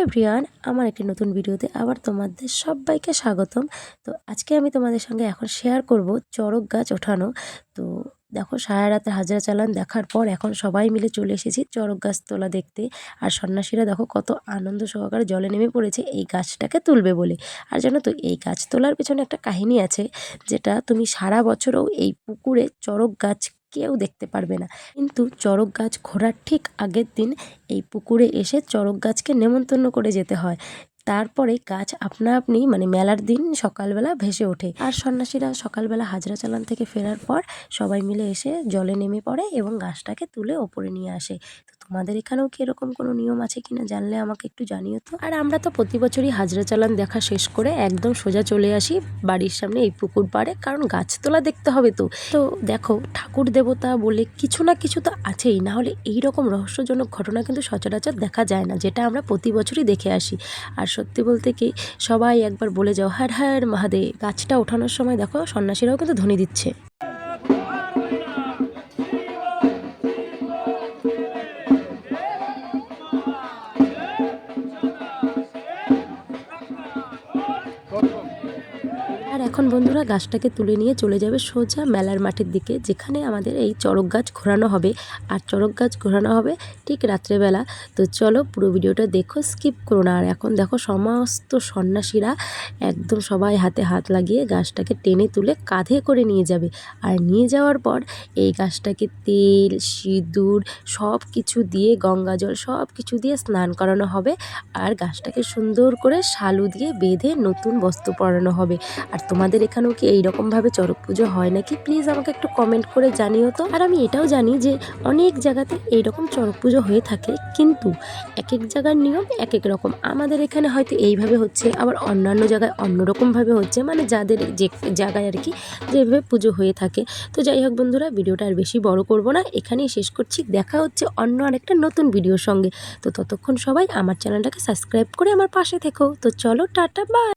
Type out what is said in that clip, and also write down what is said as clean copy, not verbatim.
Everyone, আমার একটি নতুন ভিডিওতে আবার তোমাদের সবাইকে স্বাগতম। তো আজকে আমি তোমাদের সঙ্গে এখন শেয়ার করব চড়ক গাছ ওঠানো। তো দেখো, সারা রাতে হাজরা চালান দেখার পর এখন সবাই মিলে চলে এসেছি চড়ক গাছ তোলা দেখতে। আর সন্ন্যাসীরা দেখো কত আনন্দ সহকারে জলে নেমে পড়েছে এই গাছটাকে তুলবে বলে। আর জানো তো, এই গাছ তোলার পেছনে একটা কাহিনী আছে, যেটা তুমি সারা বছরও এই পুকুরে চড়ক গাছ কেউ দেখতে পারবে না, কিন্তু চড়ক গাছ ঘোরার ঠিক আগের দিন এই পুকুরে এসে চড়ক গাছকে নেমন্তন্ন করে যেতে হয়। তারপরে গাছ আপনা আপনি মেলার দিন সকালবেলা ভেসে ওঠে। আর সন্ন্যাসীরা সকালবেলা হাজরা চালান থেকে ফেরার পর সবাই মিলে এসে জলে নেমে পড়ে এবং গাছটাকে তুলে ওপরে নিয়ে আসে। তো তোমাদের এখানেও কি এরকম কোনো নিয়ম আছে কিনা জানলে আমাকে একটু জানিও তো। আর আমরা তো প্রতি বছরই হাজরা চালান দেখা শেষ করে একদম সোজা চলে আসি বাড়ির সামনে এই পুকুর পাড়ে, কারণ গাছ তোলা দেখতে হবে। তো তো দেখো, ঠাকুর দেবতা বলে কিছু না কিছু তো আছেই, না হলে এইরকম রহস্যজনক ঘটনা কিন্তু সচরাচর দেখা যায় না, যেটা আমরা প্রতি বছরই দেখে আসি। আর সত্যি বলতে কি, সবাই একবার বলে যাও হর হর মহাদেব। গাছটা ওঠানোর সময় দেখো সন্ন্যাসীরাও কিন্তু ধ্বনি দিচ্ছে। আর এখন বন্ধুরা গাছটাকে তুলে নিয়ে চলে যাবে সোজা মেলার মাঠের দিকে, যেখানে আমাদের এই চড়ক গাছ ঘোরানো হবে। আর চড়ক গাছ ঘোরানো হবে ঠিক রাত্রেবেলা। তো চলো পুরো ভিডিওটা দেখো, স্কিপ করো না। আর এখন দেখো সমস্ত সন্ন্যাসীরা একদম সবাই হাতে হাত লাগিয়ে গাছটাকে টেনে তুলে কাঁধে করে নিয়ে যাবে। আর নিয়ে যাওয়ার পর এই গাছটাকে তেল, সিঁদুর সব কিছু দিয়ে, গঙ্গা জল সব কিছু দিয়ে স্নান করানো হবে। আর গাছটাকে সুন্দর করে শালু দিয়ে বেঁধে নতুন বস্ত্র পরানো হবে। আর তোমাদের এখানেও কি এইরকমভাবে চড়ক পুজো হয় নাকি, প্লিজ আমাকে একটু কমেন্ট করে জানিও তো। আর আমি এটাও জানি যে অনেক জায়গাতে এইরকম চড়ক পুজো হয়ে থাকে, কিন্তু এক এক জায়গার নিয়ম এক এক রকম। আমাদের এখানে হয়তো এইভাবে হচ্ছে, আবার অন্যান্য জায়গায় অন্যরকমভাবে হচ্ছে, যাদের যে জায়গায় আর কি যেভাবে পুজো হয়ে থাকে। তো যাই হোক বন্ধুরা, ভিডিওটা আর বেশি বড় করব না, এখানেই শেষ করছি। দেখা হচ্ছে অন্য আরেকটা নতুন ভিডিওর সঙ্গে। তো ততক্ষণ সবাই আমার চ্যানেলটাকে সাবস্ক্রাইব করে আমার পাশে থেকো। তো চলো, টাটা, বাই।